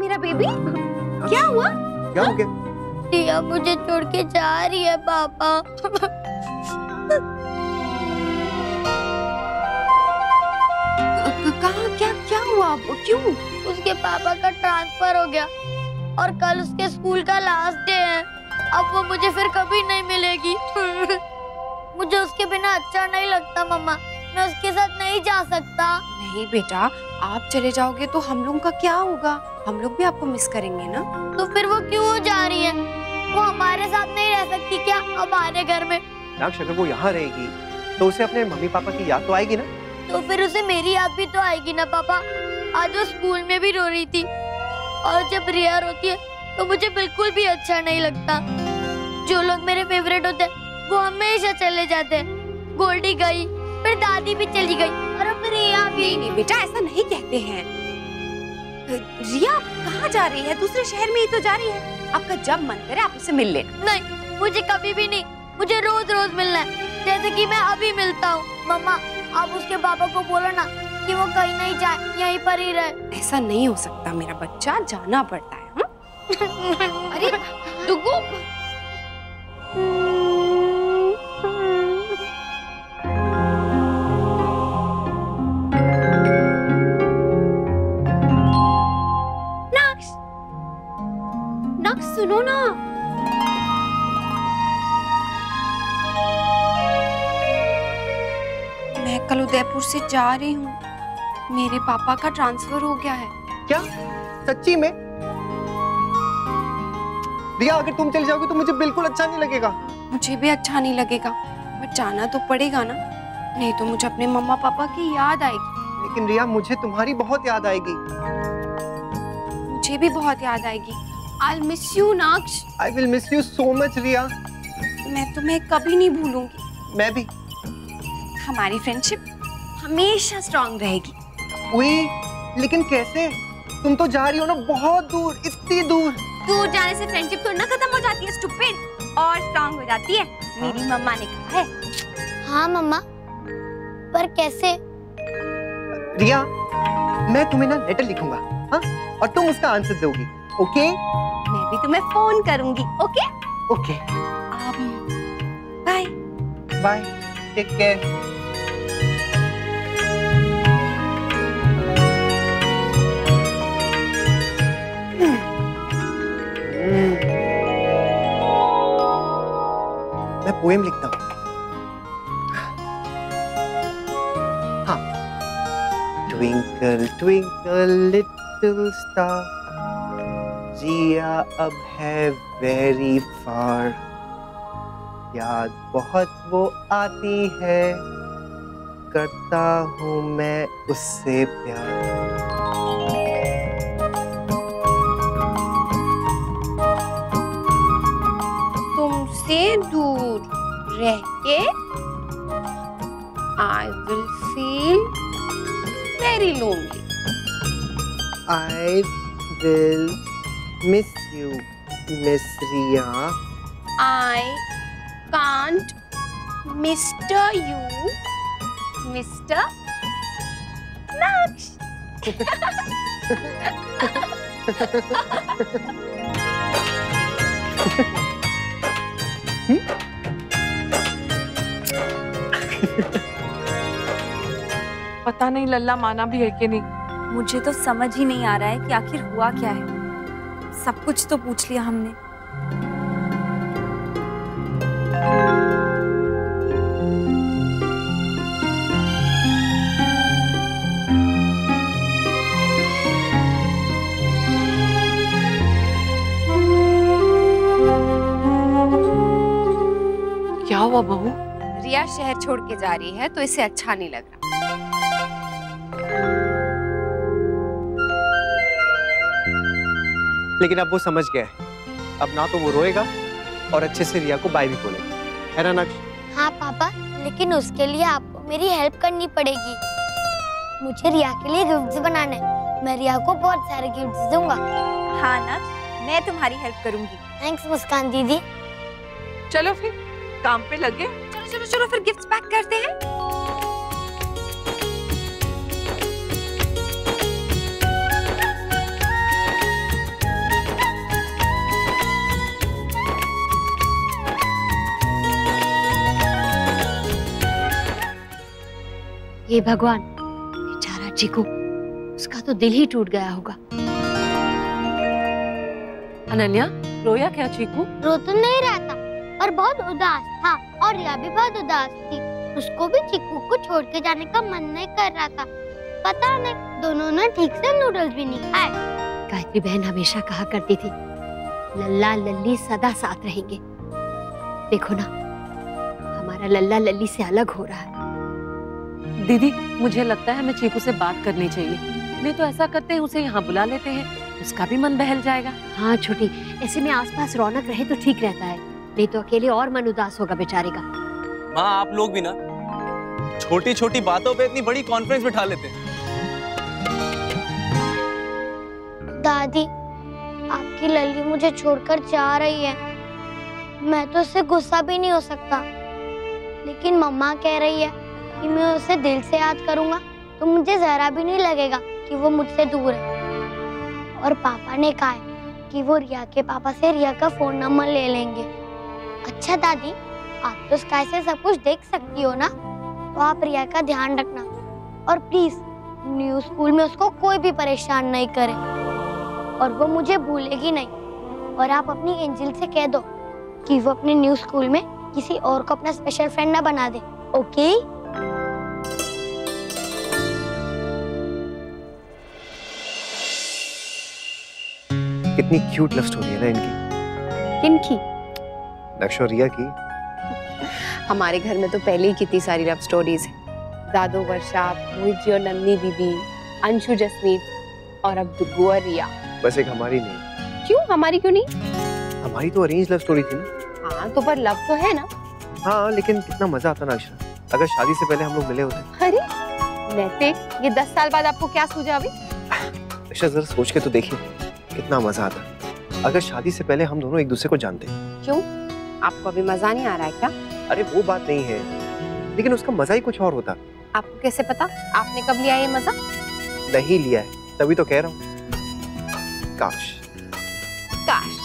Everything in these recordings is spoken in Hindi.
मेरा बेबी? क्या हुआ? क्या हो गया? रिया मुझे छोड़ के जा रही है पापा। कहाँ? क्या हुआ? क्यों? उसके पापा का ट्रांसफर हो गया और कल उसके स्कूल का लास्ट डे है। अब वो मुझे फिर कभी नहीं मिलेगी। मुझे उसके बिना अच्छा नहीं लगता मम्मा, मैं उसके साथ नहीं जा सकता। नहीं बेटा, आप चले जाओगे तो हम लोगों का क्या होगा? हम लोग भी आपको मिस करेंगे ना। तो फिर वो क्यों जा रही है? वो हमारे साथ नहीं रह सकती क्या हमारे घर में? नाक्ष, अगर वो यहाँ रहेगी तो उसे अपने मम्मी पापा की याद तो आएगी ना? तो फिर उसे मेरी याद भी तो आएगी ना पापा। आज वो स्कूल में भी रो रही थी और जब रिया रोती है तो मुझे बिल्कुल भी अच्छा नहीं लगता। जो लोग मेरे फेवरेट होते हैं वो हमेशा चले जाते हैं। गोल्डी गई, फिर दादी भी चली गई और अब रिया भी। नहीं बेटा, ऐसा नहीं कहते हैं। रिया कहाँ जा रही है? दूसरे शहर में ही तो जा रही है। आपका जब मन करे आप उसे मिल लेना। नहीं, मुझे कभी भी नहीं, मुझे रोज रोज मिलना है, जैसे कि मैं अभी मिलता हूँ। मम्मा, आप उसके पापा को बोलो ना कि वो कहीं नहीं जाए, यहीं पर ही रहे। ऐसा नहीं हो सकता मेरा बच्चा, जाना पड़ता है। अरे डुगू, नक्श सुनो ना। मैं कल उदयपुर से जा रही हूँ। मेरे पापा का ट्रांसफर हो गया है। क्या? सच्ची में? रिया, अगर तुम चली जाओगी तो मुझे बिल्कुल अच्छा नहीं लगेगा। मुझे भी अच्छा नहीं लगेगा, बट जाना तो पड़ेगा ना, नहीं तो मुझे अपने मम्मा पापा की याद आएगी। लेकिन रिया, मुझे तुम्हारी बहुत याद आएगी। मुझे भी बहुत याद आएगी। I'll miss you, Naksh. I will miss you so much, रिया। मैं तुम्हें कभी नहीं भूलूंगी। मैं भी। हमारी फ्रेंडशिप हमेशा स्ट्रॉन्ग रहेगी। उई, लेकिन कैसे? तुम तो जा रही हो ना बहुत दूर, इतनी दूर। दूर जाने से फ्रेंडशिप तो ना खत्म हो जाती है स्टूपिड, और स्ट्रॉन्ग हो जाती है। मेरी मम्मा ने कहा है। हाँ मम्मा, पर कैसे? रिया, मैं तुम्हें ना लेटर लिखूंगा, हाँ? और तुम उसका आंसर दोगी, ओके? मैं भी तुम्हें फोन करूंगी, okay? Okay. Bye. Bye, take care. मैं पोएम लिखता हूँ। हाँ। Twinkle twinkle little star, Jiya अब है वेरी फार, याद बहुत वो आती है, करता हूँ मैं उससे प्यार। तुमसे दूर रह के I will feel very lonely. I will miss you, Miss Riya. I can't Mr. you, Mr. Naksh. पता नहीं लल्ला माना भी है कि नहीं। मुझे तो समझ ही नहीं आ रहा है कि आखिर हुआ क्या है। सब कुछ तो पूछ लिया हमने। क्या हुआ बहू? रिया शहर छोड़ के जा रही है तो इसे अच्छा नहीं लग रहा। लेकिन अब वो समझ गया है, अब ना तो वो रोएगा और अच्छे से रिया को बाय भी बोलेगा, है ना नक्श? हाँ पापा, लेकिन उसके लिए आपको मेरी हेल्प करनी पड़ेगी। मुझे रिया के लिए गिफ्ट्स बनाने हैं। मैं रिया को बहुत सारे गिफ्ट्स दूंगा। हाँ ना, मैं तुम्हारी हेल्प करूंगी। थैंक्स मुस्कान दीदी। चलो फिर काम पे लगे। चलो चलो चलो फिर गिफ्ट्स पैक करते हैं। हे भगवान, बेचारा चीकू, उसका तो दिल ही टूट गया होगा। अनन्या, रोया क्या चीकू? रो तो नहीं रहा था, पर बहुत उदास था और रिया भी बहुत उदास थी। उसको भी चिक्कू को छोड़ के जाने का मन नहीं कर रहा था। पता नहीं, दोनों ने ठीक से नूडल्स भी नहीं खाए। गायत्री बहन हमेशा कहा करती थी, लल्ला लल्ली सदा साथ रहेंगे। देखो ना, हमारा लल्ला लल्ली से अलग हो रहा है। दीदी, मुझे लगता है हमें चीकू से बात करनी चाहिए। नहीं तो ऐसा करते हैं, उसे यहाँ बुला लेते हैं, उसका भी मन बहल जाएगा। हाँ छोटी, ऐसे में आसपास रौनक रहे तो ठीक रहता है, नहीं तो अकेले और मन उदास होगा बेचारे का। माँ, आप लोग भी ना छोटी छोटी बातों पे इतनी बड़ी कॉन्फ्रेंस बिठा लेते हैं। दादी, आपकी लल्ली मुझे छोड़कर जा रही है। मैं तो उससे गुस्सा भी नहीं हो सकता, लेकिन मम्मा कह रही है कि मैं उसे दिल से याद करूंगा तो मुझे जरा भी नहीं लगेगा कि वो मुझसे दूर है। और पापा ने कहा है कि वो रिया के पापा से रिया का फोन नंबर ले लेंगे। अच्छा दादी, आप तो स्काई से सब कुछ देख सकती हो ना, तो आप रिया का ध्यान रखना और प्लीज न्यू स्कूल में उसको कोई भी परेशान नहीं करे और वो मुझे भूलेगी नहीं। और आप अपनी एंजल से कह दो कि वो अपने न्यू स्कूल में किसी और को अपना स्पेशल फ्रेंड ना बना दे, ओके? कितनी क्यूट लव स्टोरी है ना इनकी। किनकी? लक्ष्य और रिया की। हमारे घर में तो पहले ही कितनी सारी लव स्टोरीज हैं। दादो वर्षा, मोहित जी और नंदनी दीदी, अंशु जसमीत और अब दुग्गू और रिया। बस एक हमारी नहीं। क्यों हमारी क्यों नहीं? हमारी तो अरेंज लव स्टोरी थी ना। हाँ तो पर लव तो है ना। हाँ, लेकिन कितना मजा आता ना अक्षरा, अगर शादी से पहले हम लोग मिले होते। अरे नैतिक, ये 10 साल बाद आपको क्या सूझा अभी? अक्षरा जरा सोच के तो देखिए, कितना मजा आता अगर शादी से पहले हम दोनों एक दूसरे को जानते। क्यों, आपको अभी मजा नहीं आ रहा है क्या? अरे वो बात नहीं है, लेकिन उसका मजा ही कुछ और होता। आपको कैसे पता? आपने कब लिया ये मजा? नहीं लिया है, तभी तो कह रहा हूँ। काश काश।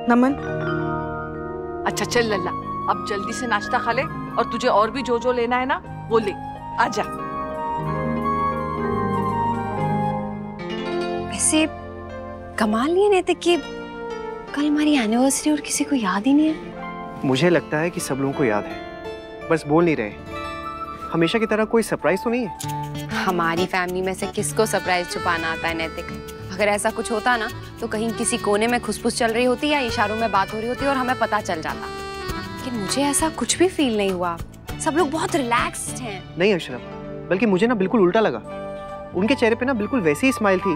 नमन, अच्छा चल लल्ला, अब जल्दी से नाश्ता खा ले और तुझे और भी जो लेना है ना वो ले। आजा। वैसे कमाल नहीं है नैतिक कि कल हमारी एनिवर्सरी और किसी को याद ही नहीं है। मुझे लगता है कि सब लोगों को याद है, बस बोल नहीं रहे। हमेशा की तरह कोई सरप्राइज तो नहीं है? हमारी फैमिली में से किसको सरप्राइज छुपाना आता है नैतिक? अगर ऐसा कुछ होता ना तो कहीं किसी कोने में खुसफुस चल रही होती या इशारों में बात हो रही होती और हमें पता चल जाता। लेकिन मुझे ऐसा कुछ भी फील नहीं हुआ। सब लोग बहुत रिलैक्स्ड हैं। नहीं अक्षरा, बल्कि मुझे ना बिल्कुल उल्टा लगा। उनके चेहरे पे ना बिल्कुल वैसी ही स्माइल थी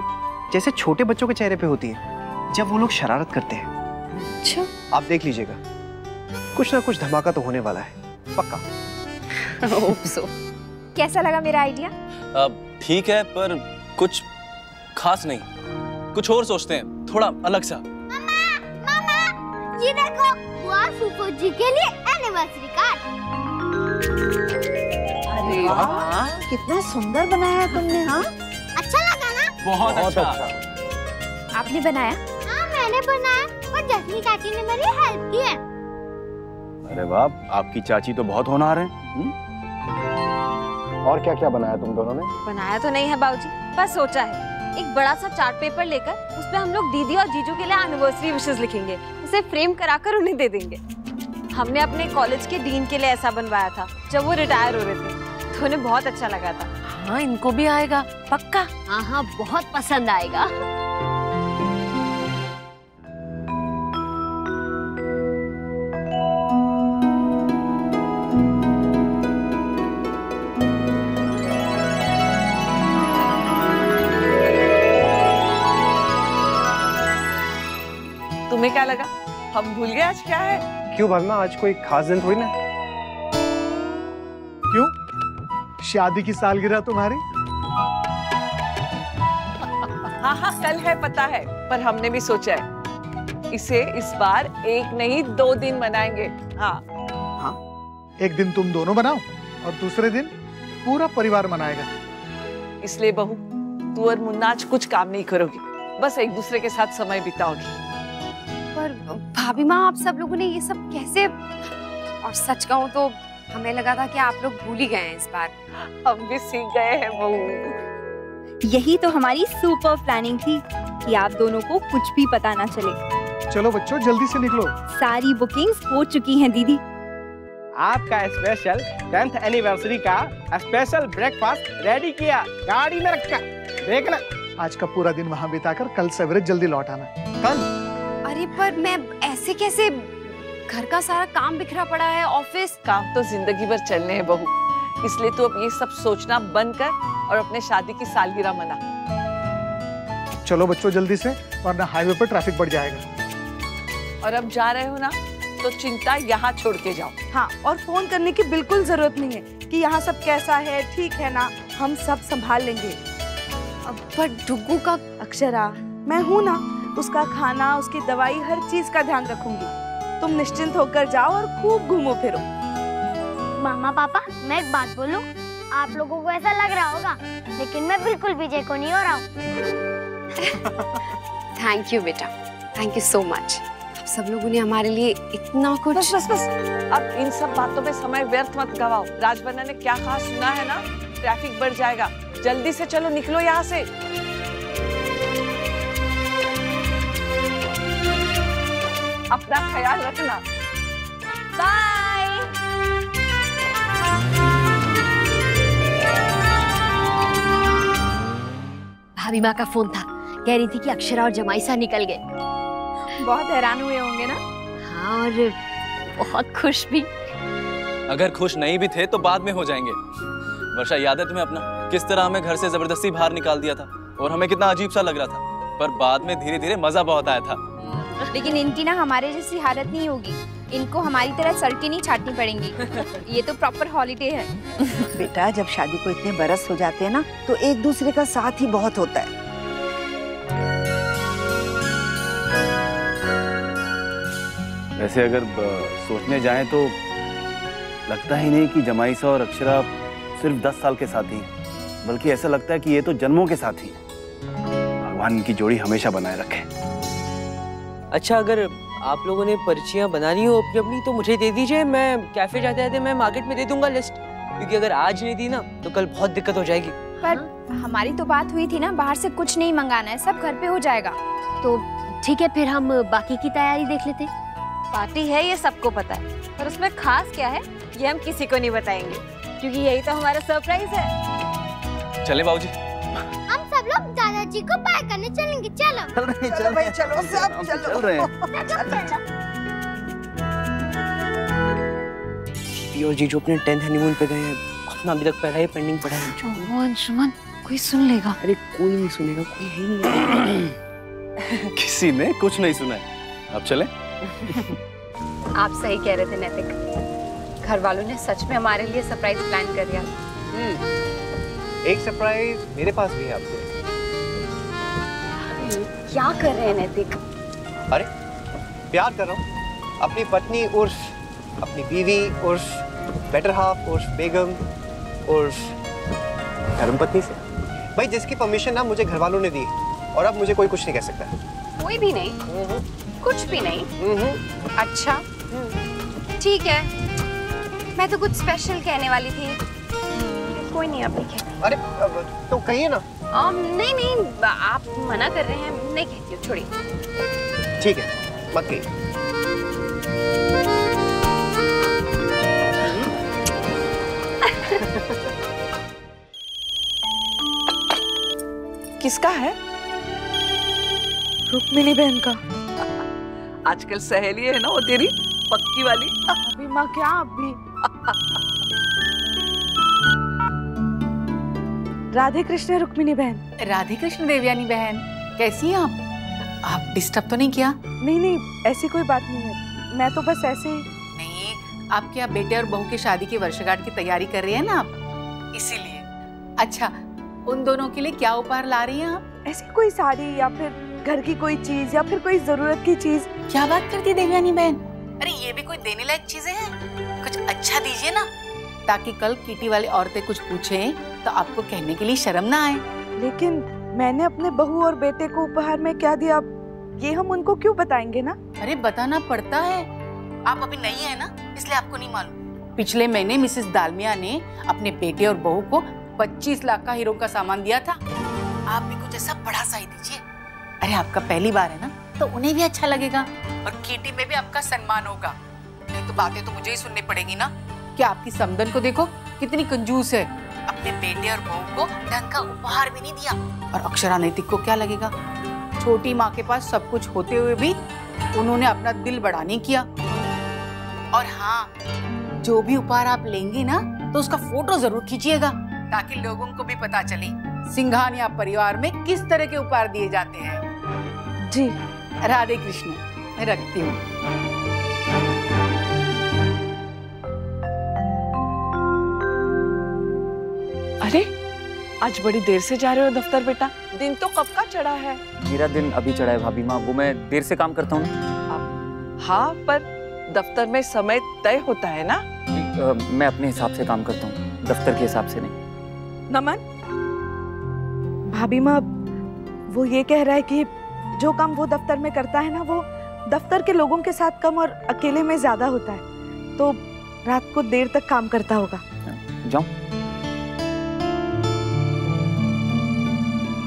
जैसे छोटे बच्चों के चेहरे पे होती है जब वो लोग शरारत करते हैं। अच्छा, आप देख लीजिएगा, कुछ ना कुछ धमाका तो होने वाला है, पक्का। ओप्सो। कैसा लगा मेरा आइडिया? ठीक है, पर कुछ खास नहीं, कुछ और सोचते हैं, थोड़ा अलग सा। मामा, ये देखो, बुआ फूफो जी के लिए एनिवर्सरी कार्ड। अरे वाह, कितना सुंदर बनाया तुमने। हाँ, अच्छा लगा ना? बहुत अच्छा। आपने बनाया? हाँ, मैंने बनाया और जसमी चाची ने मेरी हेल्प की है। अरे वाह, आपकी चाची तो बहुत होनहार है। और क्या क्या बनाया तुम दोनों ने? बनाया तो नहीं है बाबूजी, बस सोचा है एक बड़ा सा चार्ट पेपर लेकर उस पे हम लोग दीदी और जीजू के लिए एनिवर्सरी विशेस लिखेंगे, उसे फ्रेम कराकर उन्हें दे देंगे। हमने अपने कॉलेज के डीन के लिए ऐसा बनवाया था जब वो रिटायर हो रहे थे, तो उन्हें बहुत अच्छा लगा था। हाँ इनको भी आएगा पक्का। हाँ हाँ, बहुत पसंद आएगा। तुम्हें क्या लगा हम भूल गए आज क्या है? क्यों भाभी माँ, आज कोई खास दिन थोड़ी ना। क्यों, शादी की सालगिरह तुम्हारी? हाँ हाँ कल है पता है, पर हमने भी सोचा है इसे इस बार एक नहीं 2 दिन मनाएंगे। हाँ हाँ, एक दिन तुम दोनों बनाओ और दूसरे दिन पूरा परिवार मनाएगा। इसलिए बहू, तू और मुन्ना आज कुछ काम नहीं करोगी, बस एक दूसरे के साथ समय बिताओगी। पर भाभी माँ, आप सब लोगों ने ये सब कैसे? और सच कहूँ तो हमें लगा था कि आप लोग भूल ही गए हैं इस बार। हम भी सीख गए हैं बहू। यही तो हमारी सुपर प्लानिंग थी कि आप दोनों को कुछ भी पता ना चले। चलो बच्चों जल्दी से निकलो। सारी बुकिंग्स हो चुकी हैं दीदी। आपका स्पेशल 10th एनिवर्सरी का स्पेशल ब्रेकफास्ट रेडी किया, गाड़ी में रखा, देखना। आज का पूरा दिन वहाँ बिताकर कल सवेरे जल्दी लौट आना। कल? अरे पर मैं ऐसे कैसे? घर का सारा काम बिखरा पड़ा है, ऑफिस। काम तो जिंदगी भर चलने हैं बहू, इसलिए तू अब ये सब सोचना बंद कर और अपने शादी की सालगिरह मना। चलो बच्चों जल्दी से, वरना हाईवे पर ट्रैफिक बढ़ जाएगा। और अब जा रहे हो ना, तो चिंता यहाँ छोड़ के जाओ। हाँ, और फोन करने की बिल्कुल जरूरत नहीं है कि यहाँ सब कैसा है, ठीक है ना, हम सब संभाल लेंगे। पर डुग्गू का? अक्षरा, मैं हूँ ना, उसका खाना, उसकी दवाई, हर चीज का ध्यान रखूंगी। तुम निश्चिंत होकर जाओ और खूब घूमो फिरो। मामा पापा, मैं एक बात बोलूं? आप लोगों को ऐसा लग रहा होगा, लेकिन मैं बिल्कुल भी जेको नहीं हो रहा हूँ। थैंक यू बेटा, थैंक यू सो मच। आप सब लोगों ने हमारे लिए इतना कुछ। बस बस बस, अब इन सब बातों में समय व्यर्थ मत गवाओ। राजबन्ना ने क्या कहा सुना है ना, ट्रैफिक बढ़ जाएगा। जल्दी से चलो, निकलो यहाँ से। अपना ख्याल रखना। बाय। भाभी माँ का फोन था, कह रही थी कि अक्षरा और जमाईसा निकल गए। बहुत हैरान हुए होंगे ना? हाँ, और बहुत खुश भी। अगर खुश नहीं भी थे तो बाद में हो जाएंगे। वर्षा, याद है तुम्हें अपना किस तरह हमें घर से जबरदस्ती बाहर निकाल दिया था और हमें कितना अजीब सा लग रहा था, पर बाद में धीरे धीरे मजा बहुत आया था। लेकिन इनकी ना हमारे जैसी हालत नहीं होगी, इनको हमारी तरह सल्टी नहीं छाटनी पड़ेंगी। ये तो प्रॉपर हॉलीडे है। बेटा, जब शादी को इतने बरस हो जाते हैं ना, तो एक दूसरे का साथ ही बहुत होता है। वैसे अगर सोचने जाएं तो लगता ही नहीं कि जमाईसा और अक्षरा सिर्फ 10 साल के साथी हैं, बल्कि ऐसा लगता है कि ये तो जन्मों के साथी हैं। भगवान इनकी जोड़ी हमेशा बनाए रखे। अच्छा, अगर आप लोगों ने पर्चियां बना ली हो अपनी अपनी तो मुझे दे दीजिए, मैं कैफे जाते जाते मैं मार्केट में दे दूंगा लिस्ट, क्योंकि अगर आज नहीं दी ना तो कल बहुत दिक्कत हो जाएगी। पर हमारी तो बात हुई थी ना, बाहर से कुछ नहीं मंगाना है, सब घर पे हो जाएगा। तो ठीक है, फिर हम बाकी की तैयारी देख लेते हैं। पार्टी है ये सबको पता है, पर उसमें खास क्या है ये हम किसी को नहीं बताएंगे, क्योंकि यही तो हमारा सरप्राइज है। चले बाबूजी, हम सब लोग दादाजी को बाय करने चलेंगे। चलो चलो भाई, चलो सब चलो। चल रहे हैं। दीदी और जीजू अपने 10th हनीमून पे गए हैं, अपना अभी तक पहला ही पेंडिंग पड़ा है। अंशुमन, कोई सुन लेगा? अरे कोई नहीं सुनेगा, कोई है नहीं। किसी ने कुछ नहीं सुना है। अब चले? आप सही कह रहे थे नैतिक, घर वालों ने सच में हमारे लिए सरप्राइज प्लान कर दिया। एक सरप्राइज मेरे पास भी है आपके। क्या कर रहे हैं नैतिक? अरे प्यार कर रहा हूँ अपनी पत्नी उर्फ अपनी बीवी उर्फ बेटर हाफ उर्फ बेगम उर्फ धर्मपत्नी से। भाई, जिसकी परमिशन ना मुझे घर वालों ने दी, और अब मुझे कोई कुछ नहीं कह सकता। कोई भी नहीं? कुछ भी नहीं? अच्छा ठीक है, मैं तो कुछ स्पेशल कहने वाली थी। कोई नहीं, आप नहीं कहते। अरे तो कहिए ना। नहीं नहीं, आप मना कर रहे हैं, नहीं कहती हूँ, छोड़िए। ठीक है, मत कहिए। किसका है? रुक्मिणी बहन का। आजकल सहेली है ना वो तेरी पक्की वाली। अभी माँ क्या अभी? राधे कृष्ण रुक्मिणी बहन। राधे कृष्ण देवयानी बहन, कैसी हैं आप? आप डिस्टर्ब तो नहीं किया? नहीं नहीं, ऐसी कोई बात नहीं है, मैं तो बस ऐसे ही। नहीं, आप क्या बेटे और बहू की शादी की वर्षगांठ की तैयारी कर रही हैं ना आप, इसीलिए। अच्छा, उन दोनों के लिए क्या उपहार ला रही हैं आप? ऐसी कोई साड़ी या फिर घर की कोई चीज या फिर कोई जरूरत की चीज। क्या बात करती है देवयानी बहन? अरे ये भी कोई देने लायक चीजें हैं, कुछ अच्छा दीजिए ना, ताकि कल किटी वाली औरतें कुछ पूछें तो आपको कहने के लिए शर्म ना आए। लेकिन मैंने अपने बहू और बेटे को उपहार में क्या दिया, ये हम उनको क्यों बताएंगे ना? अरे बताना पड़ता है, आप अभी नहीं है ना, इसलिए आपको नहीं मालूम। पिछले महीने मिसेस दालमिया ने अपने बेटे और बहू को 25 लाख का हीरो का सामान दिया था। आप भी कुछ ऐसा बड़ा सा ही दीजिए। अरे आपका पहली बार है ना, तो उन्हें भी अच्छा लगेगा और केटी में भी आपका सम्मान होगा। नहीं तो बातें तो मुझे ही सुननी पड़ेगी ना। क्या आपकी समदन को देखो कितनी कंजूस है, अपने बेटे और बहू को ढंग का उपहार भी नहीं दिया। और अक्षरा नैतिक को क्या लगेगा, छोटी माँ के पास सब कुछ होते हुए भी उन्होंने अपना दिल बड़ा नहीं किया। और हाँ, जो भी उपहार आप लेंगे ना, तो उसका फोटो जरूर खींचिएगा, ताकि लोगों को भी पता चले सिंघानिया परिवार में किस तरह के उपहार दिए जाते हैं। जी। राधे कृष्ण, मैं रखती हूँ। अरे आज बड़ी देर से जा रहे हो दफ्तर बेटा? दिन तो कब का चढ़ा है। मेरा दिन अभी चढ़ा है भाभी माँ, वो मैं देर से काम करता हूँ। हाँ, पर दफ्तर में समय तय होता है ना? मैं अपने हिसाब से काम करता हूँ, दफ्तर के हिसाब से नहीं। नमन, भाभी माँ वो ये कह रहा है कि जो काम वो दफ्तर में करता है ना, वो दफ्तर के लोगों के साथ कम और अकेले में ज्यादा होता है, तो रात को देर तक काम करता होगा। जाओ।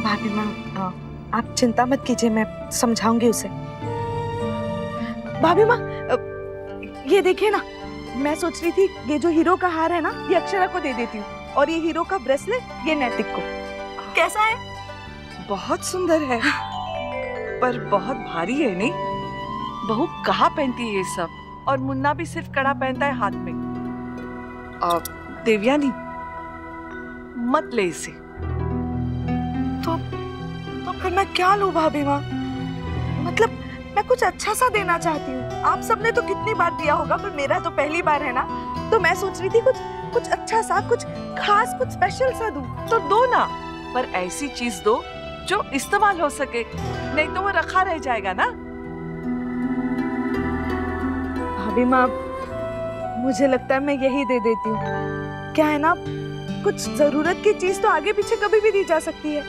भाभी माँ आप चिंता मत कीजिए, मैं समझाऊंगी उसे। भाभी माँ ये देखिए ना, मैं सोच रही थी ये जो हीरो का हार है ना, ये अक्षरा को दे देती हूँ, और ये हीरो का ब्रेसलेट ये नैतिक को। कैसा है? बहुत सुंदर है, पर बहुत भारी है नहीं? बहू कहाँ पहनती है ये सब? और मुन्ना भी सिर्फ कड़ा पहनता है हाथ में। और देवयानी मत ले इसे। तो फिर मैं क्या लूं भाभी माँ? मतलब मैं कुछ अच्छा सा देना चाहती हूँ। आप सबने तो कितनी बार दिया होगा, पर मेरा तो पहली बार है ना, तो मैं सोच रही थी कुछ अच्छा सा, कुछ खास, कुछ स्पेशल सा दूं। तो दो ना, पर ऐसी चीज दो जो इस्तेमाल हो सके, नहीं तो वो रखा रह जाएगा ना। भाभी माँ मुझे लगता है मैं यही दे देती हूँ। क्या है ना, कुछ जरूरत की चीज तो आगे पीछे कभी भी दी जा सकती है,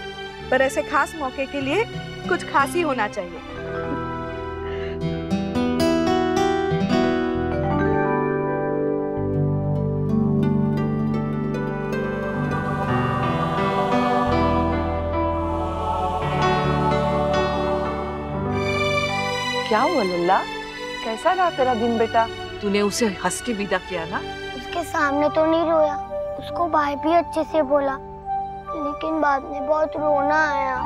पर ऐसे खास मौके के लिए कुछ खास ही होना चाहिए। क्या हुआ लल्ला, कैसा रहा तेरा दिन बेटा? तूने उसे हंस के विदा किया ना? उसके सामने तो नहीं रोया, उसको बाय भी अच्छे से बोला, लेकिन बाद में बहुत रोना आया।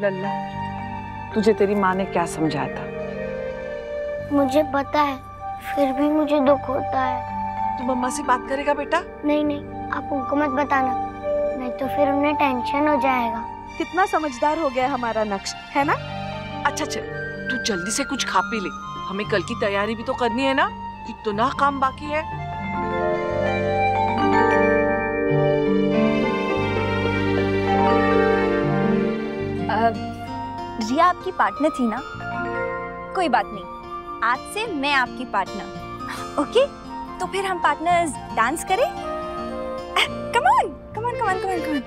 लल्ला, तुझे तेरी माँ ने क्या समझाया था? मुझे पता है, फिर भी मुझे दुख होता है। तू मम्मा से बात करेगा बेटा? नहीं, आप उनको मत बताना, नहीं तो फिर उन्हें टेंशन हो जाएगा। कितना समझदार हो गया हमारा नक्श, है ना? अच्छा चल, तू जल्दी से कुछ खा पी ले, हमें कल की तैयारी भी तो करनी है ना, कितना काम बाकी है। रिया आपकी पार्टनर थी ना? कोई बात नहीं, आज से मैं आपकी पार्टनर। ओके, तो फिर हम पार्टनर्स डांस करें? Come on, come on, come on, come on, come on, come on, come on.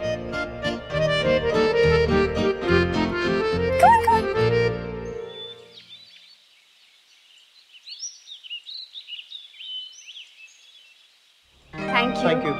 Thank you.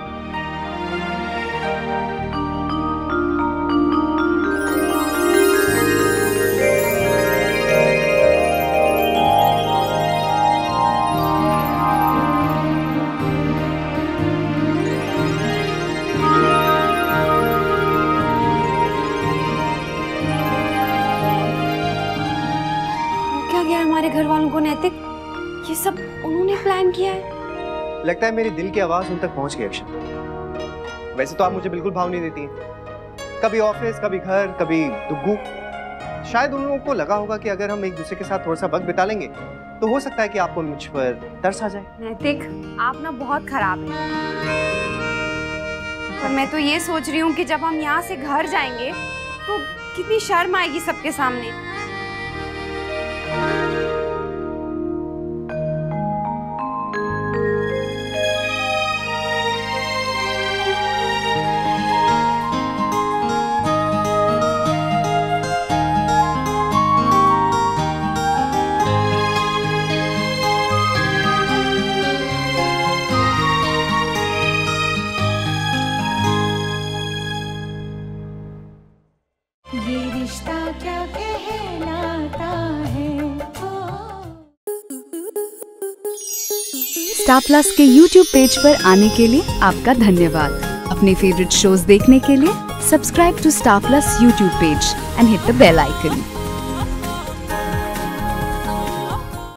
हमारे घर वालों को नैतिक, ये सब उन्होंने प्लान किया है। लगता है मेरी दिल की आवाज उन तक पहुंच गई अक्षर। वैसे तो आप मुझे बिल्कुल भाव नहीं देती हैं। कभी ऑफिस, कभी घर, कभी दुग्गू। शायद उन लोगों को लगा होगा कि अगर हम एक दूसरे के साथ थोड़ा सा वक्त बिता लेंगे तो हो सकता है कि आपको मुझ पर तरस आ जाए। नैतिक, आप ना बहुत खराब हैं। और मैं तो ये सोच रही हूँ कि जब हम यहाँ से घर जाएंगे तो कितनी शर्म आएगी सबके सामने। स्टार प्लस के YouTube पेज पर आने के लिए आपका धन्यवाद। अपने फेवरेट शोज देखने के लिए subscribe to Star Plus YouTube page and hit the bell icon.